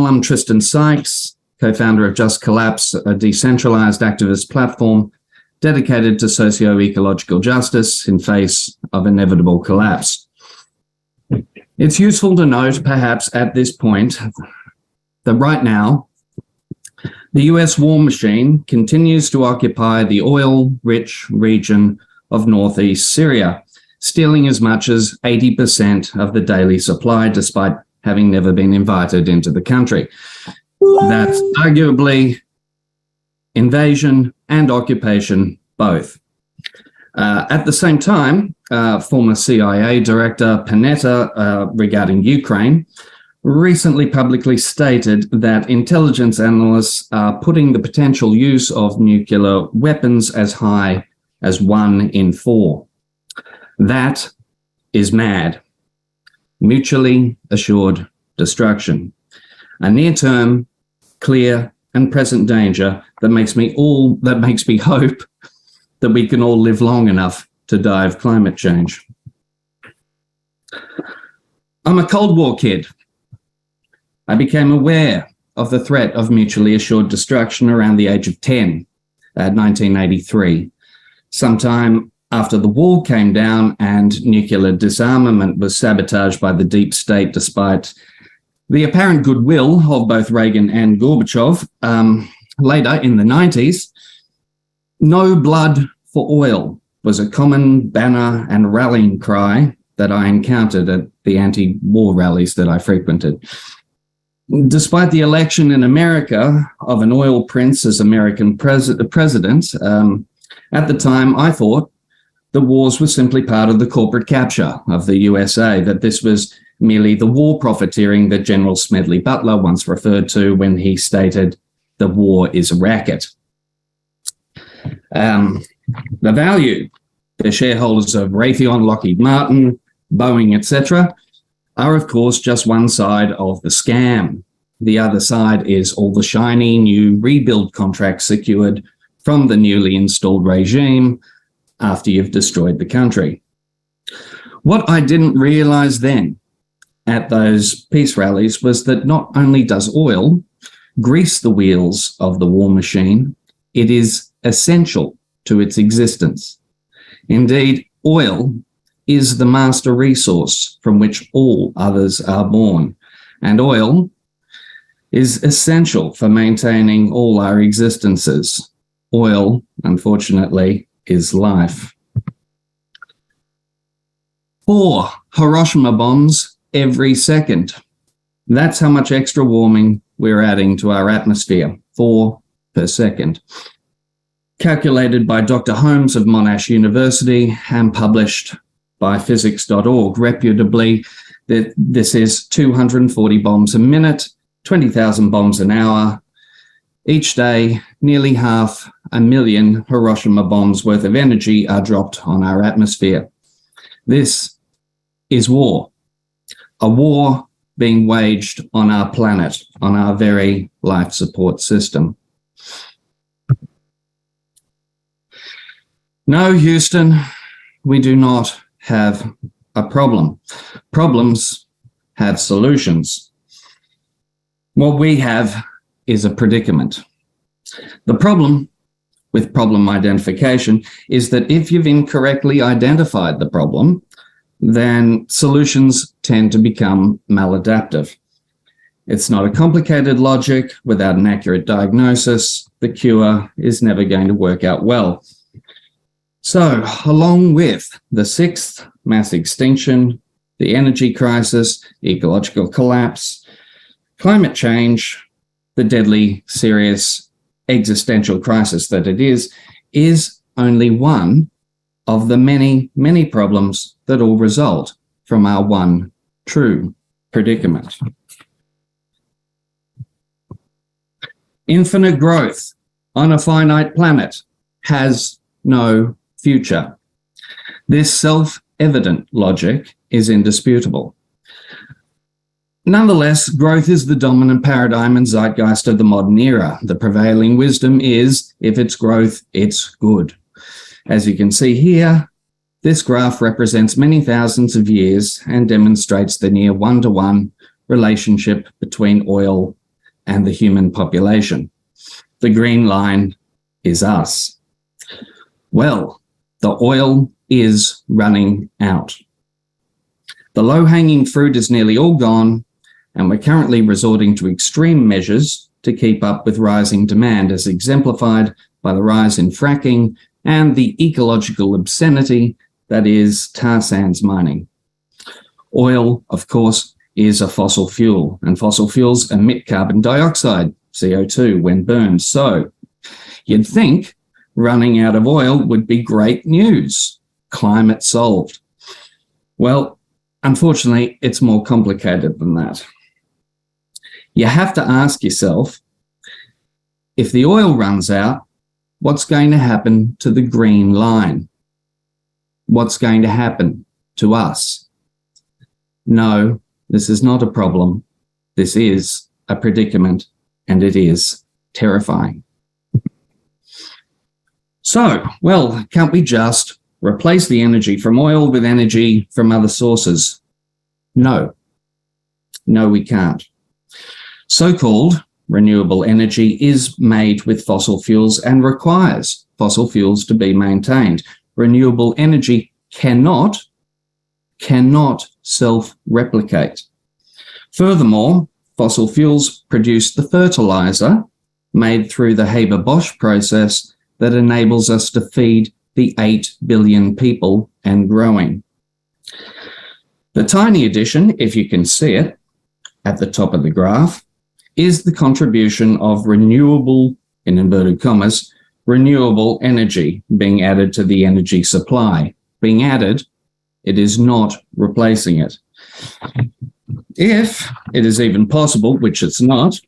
Meanwhile, I'm Tristan Sykes, co-founder of Just Collapse, a decentralized activist platform dedicated to socio-ecological justice in face of inevitable collapse. It's useful to note, perhaps at this point, that right now, the US war machine continues to occupy the oil-rich region of northeast Syria, stealing as much as 80% of the daily supply, despite having never been invited into the country. That's arguably invasion and occupation, both. At the same time, former CIA Director Panetta, regarding Ukraine, recently publicly stated that intelligence analysts are putting the potential use of nuclear weapons as high as 1 in 4. That is mad. Mutually assured destruction. A near-term, clear, and present danger that makes me hope that we can all live long enough to die of climate change. I'm a Cold War kid. I became aware of the threat of mutually assured destruction around the age of 10, 1983. Sometime after the wall came down and nuclear disarmament was sabotaged by the deep state, despite the apparent goodwill of both Reagan and Gorbachev, later in the 90s, no blood for oil was a common banner and rallying cry that I encountered at the anti-war rallies that I frequented. Despite the election in America of an oil prince as American president, at the time I thought the wars were simply part of the corporate capture of the USA, that this was merely the war profiteering that General Smedley Butler once referred to when he stated, "The war is a racket." The value, the shareholders of Raytheon, Lockheed Martin, Boeing, etc., are of course just one side of the scam. The other side is all the shiny new rebuild contracts secured from the newly installed regime after you've destroyed the country. What I didn't realize then at those peace rallies was that not only does oil grease the wheels of the war machine, it is essential to its existence. Indeed, oil is the master resource from which all others are born, and oil is essential for maintaining all our existences. Oil, unfortunately, is life. 4 Hiroshima bombs every second. That's how much extra warming we're adding to our atmosphere, 4 per second. Calculated by Dr. Holmes of Monash University and published by physics.org reputably, that this is 240 bombs a minute, 20,000 bombs an hour. Each day, nearly 500,000 Hiroshima bombs worth of energy are dropped on our atmosphere. This is war. A war being waged on our planet, on our very life support system. No, Houston, we do not have a problem. Problems have solutions. What we have is a predicament. The problem with problem identification is that if you've incorrectly identified the problem, then solutions tend to become maladaptive. It's not a complicated logic. Without an accurate diagnosis, the cure is never going to work out well. So, along with the 6th mass extinction, the energy crisis, ecological collapse, climate change, the deadly, serious existential crisis that it is only one of the many, many problems that all result from our one true predicament. Infinite growth on a finite planet has no future. This self-evident logic is indisputable. Nonetheless, growth is the dominant paradigm and zeitgeist of the modern era. The prevailing wisdom is, if it's growth, it's good. As you can see here, this graph represents many thousands of years and demonstrates the near one-to-one relationship between oil and the human population. The green line is us. Well, the oil is running out. The low-hanging fruit is nearly all gone, and we're currently resorting to extreme measures to keep up with rising demand, as exemplified by the rise in fracking and the ecological obscenity that is tar sands mining. Oil, of course, is a fossil fuel, and fossil fuels emit carbon dioxide, CO2, when burned. So you'd think running out of oil would be great news. Climate solved. Well, unfortunately, it's more complicated than that. You have to ask yourself, if the oil runs out, what's going to happen to the green line? What's going to happen to us? No, this is not a problem. This is a predicament, and it is terrifying. So, well, can't we just replace the energy from oil with energy from other sources? No. No, we can't. So-called renewable energy is made with fossil fuels and requires fossil fuels to be maintained. Renewable energy cannot self-replicate. Furthermore, fossil fuels produce the fertilizer made through the Haber-Bosch process that enables us to feed the 8 billion people and growing. The tiny addition, if you can see it at the top of the graph, is the contribution of renewable, in inverted commas, renewable energy being added to the energy supply. Being added, it is not replacing it. If it is even possible, which it's not,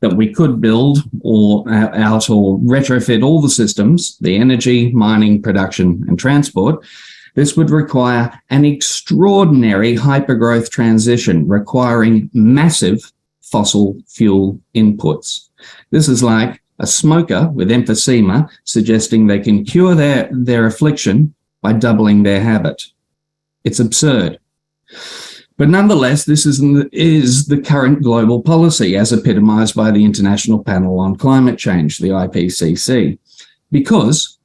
that we could build or retrofit all the systems, the energy, mining, production, and transport, this would require an extraordinary hypergrowth transition requiring massive fossil fuel inputs. This is like a smoker with emphysema suggesting they can cure their affliction by doubling their habit. It's absurd. But nonetheless, this is the current global policy as epitomized by the International Panel on Climate Change, the IPCC, because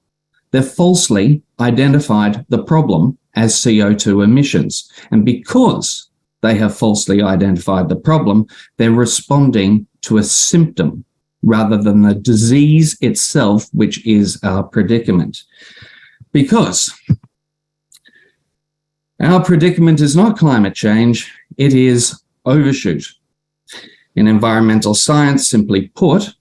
they've falsely identified the problem as CO2 emissions. And because they have falsely identified the problem, they're responding to a symptom rather than the disease itself, which is our predicament. Because our predicament is not climate change, it is overshoot. In environmental science, simply put,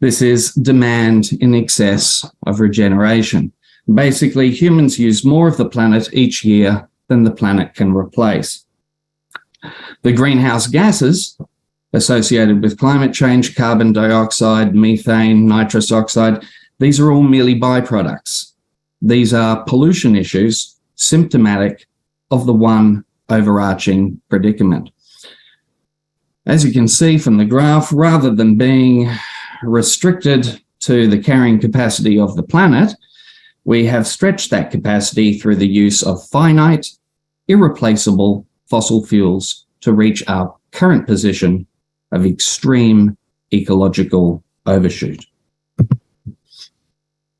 this is demand in excess of regeneration. Basically, humans use more of the planet each year than the planet can replace. The greenhouse gases associated with climate change, carbon dioxide, methane, nitrous oxide, these are all merely byproducts. These are pollution issues symptomatic of the one overarching predicament. As you can see from the graph, rather than being restricted to the carrying capacity of the planet, we have stretched that capacity through the use of finite, irreplaceable fossil fuels to reach our current position of extreme ecological overshoot.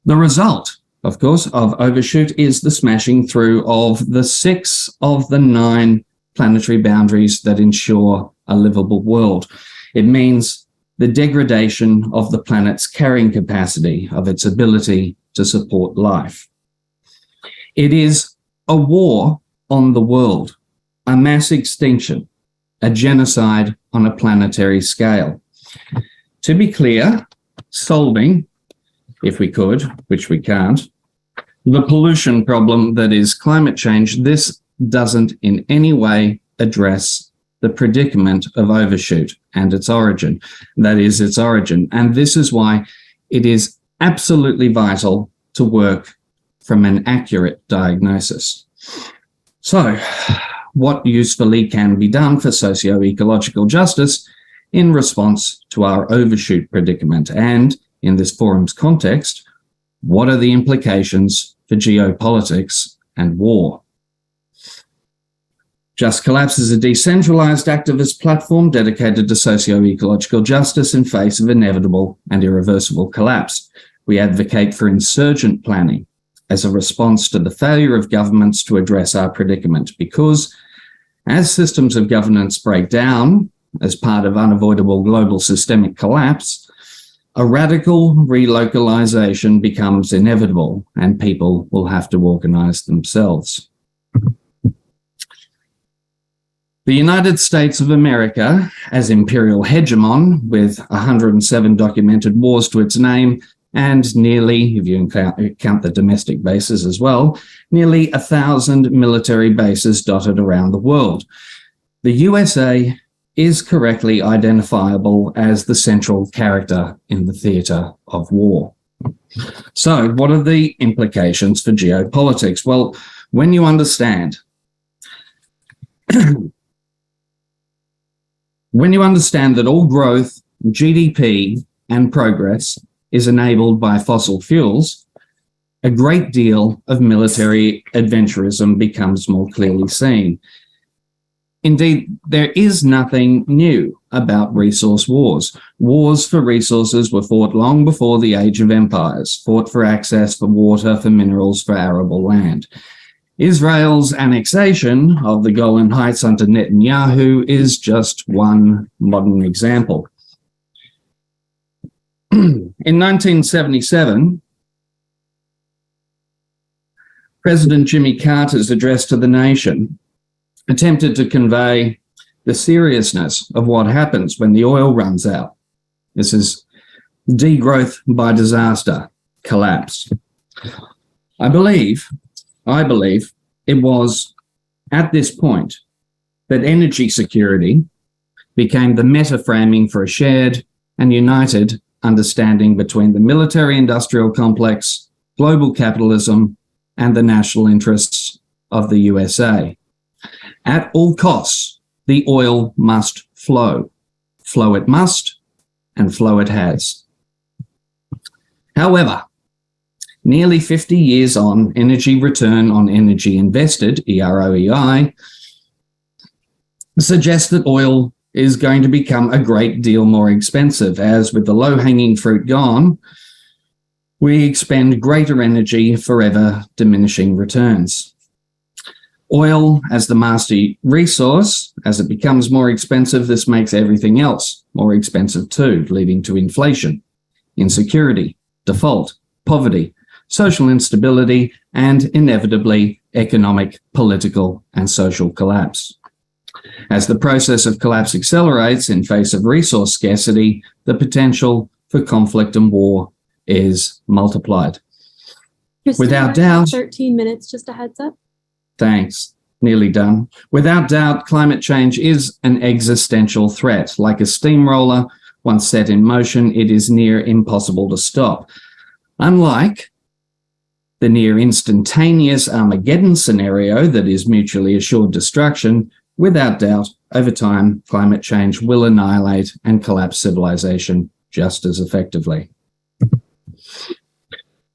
The result, of course, of overshoot is the smashing through of the 6 of the 9 planetary boundaries that ensure a livable world. It means the degradation of the planet's carrying capacity, of its ability to support life. It is a war on the world, a mass extinction, a genocide on a planetary scale. To be clear, solving, if we could, which we can't, the pollution problem that is climate change, this doesn't in any way address the predicament of overshoot and its origin. That is its origin. And this is why it is absolutely vital to work from an accurate diagnosis. So, what usefully can be done for socio-ecological justice in response to our overshoot predicament? And in this forum's context, what are the implications for geopolitics and war? Just Collapse is a decentralized activist platform dedicated to socio-ecological justice in face of inevitable and irreversible collapse. We advocate for insurgent planning as a response to the failure of governments to address our predicament, because as systems of governance break down as part of unavoidable global systemic collapse, a radical relocalization becomes inevitable and people will have to organize themselves. The United States of America, as imperial hegemon with 107 documented wars to its name, and nearly, if you count the domestic bases as well, nearly 1,000 military bases dotted around the world. The USA is correctly identifiable as the central character in the theatre of war. So, what are the implications for geopolitics? Well, when you understand that all growth, GDP, and progress is enabled by fossil fuels, a great deal of military adventurism becomes more clearly seen. Indeed, there is nothing new about resource wars. Wars for resources were fought long before the age of empires, fought for access, for water, for minerals, for arable land. Israel's annexation of the Golan Heights under Netanyahu is just one modern example. In 1977, President Jimmy Carter's address to the nation attempted to convey the seriousness of what happens when the oil runs out. This is degrowth by disaster, collapse. I believe it was at this point that energy security became the meta-framing for a shared and united understanding between the military-industrial complex, global capitalism, and the national interests of the USA. At all costs, the oil must flow. Flow it must, and flow it has. However, nearly 50 years on, energy return on energy invested, EROEI, suggests that oil is going to become a great deal more expensive, as with the low-hanging fruit gone, we expend greater energy for ever diminishing returns. Oil as the master resource, as it becomes more expensive, this makes everything else more expensive too, leading to inflation, insecurity, default, poverty, social instability, and inevitably economic, political, and social collapse. As the process of collapse accelerates in face of resource scarcity, the potential for conflict and war is multiplied. Without doubt, 13 minutes, just a heads up. Thanks. Nearly done. Without doubt, climate change is an existential threat. Like a steamroller, once set in motion, it is near impossible to stop. Unlike the near instantaneous Armageddon scenario that is mutually assured destruction, without doubt, over time, climate change will annihilate and collapse civilization just as effectively.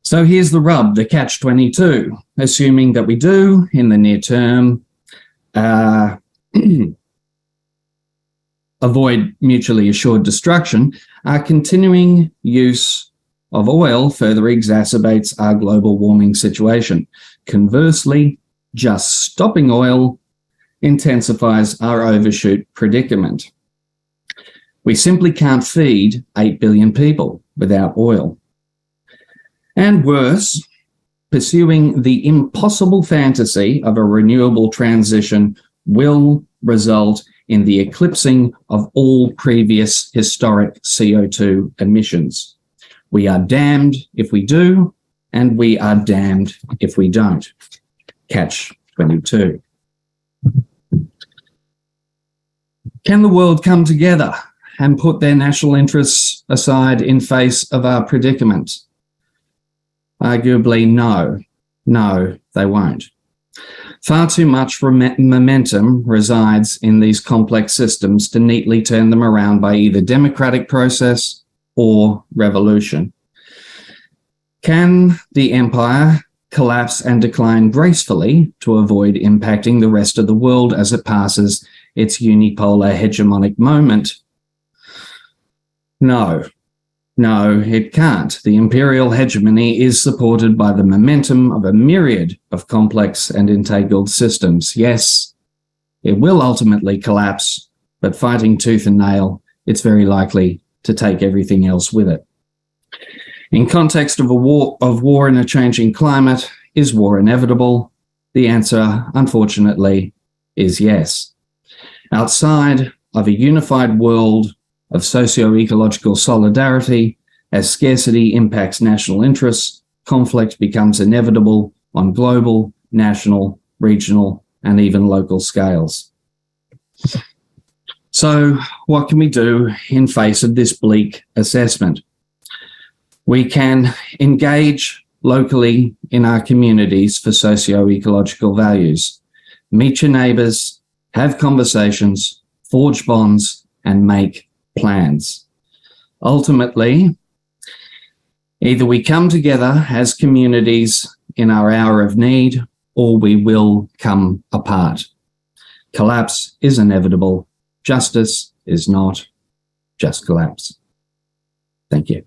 So here's the rub, the catch-22. Assuming that we do, in the near term, avoid mutually assured destruction, our continuing use of oil further exacerbates our global warming situation. Conversely, just stopping oil intensifies our overshoot predicament. We simply can't feed 8 billion people without oil. And worse, pursuing the impossible fantasy of a renewable transition will result in the eclipsing of all previous historic CO2 emissions. We are damned if we do, and we are damned if we don't. Catch 22. Can the world come together and put their national interests aside in face of our predicament? Arguably, no. No, they won't. Far too much momentum resides in these complex systems to neatly turn them around by either democratic process or revolution. Can the empire collapse and decline gracefully to avoid impacting the rest of the world as it passes its unipolar hegemonic moment? No, it can't. The imperial hegemony is supported by the momentum of a myriad of complex and entangled systems. Yes, it will ultimately collapse, but fighting tooth and nail, it's very likely to take everything else with it. In context of war in a changing climate, is war inevitable? The answer, unfortunately, is yes. Outside of a unified world of socio-ecological solidarity, as scarcity impacts national interests, conflict becomes inevitable on global, national, regional, and even local scales. So, what can we do in face of this bleak assessment? We can engage locally in our communities for socio-ecological values. Meet your neighbours, have conversations, forge bonds, and make plans. Ultimately, either we come together as communities in our hour of need, or we will come apart. Collapse is inevitable. Justice is not. Just collapse. Thank you.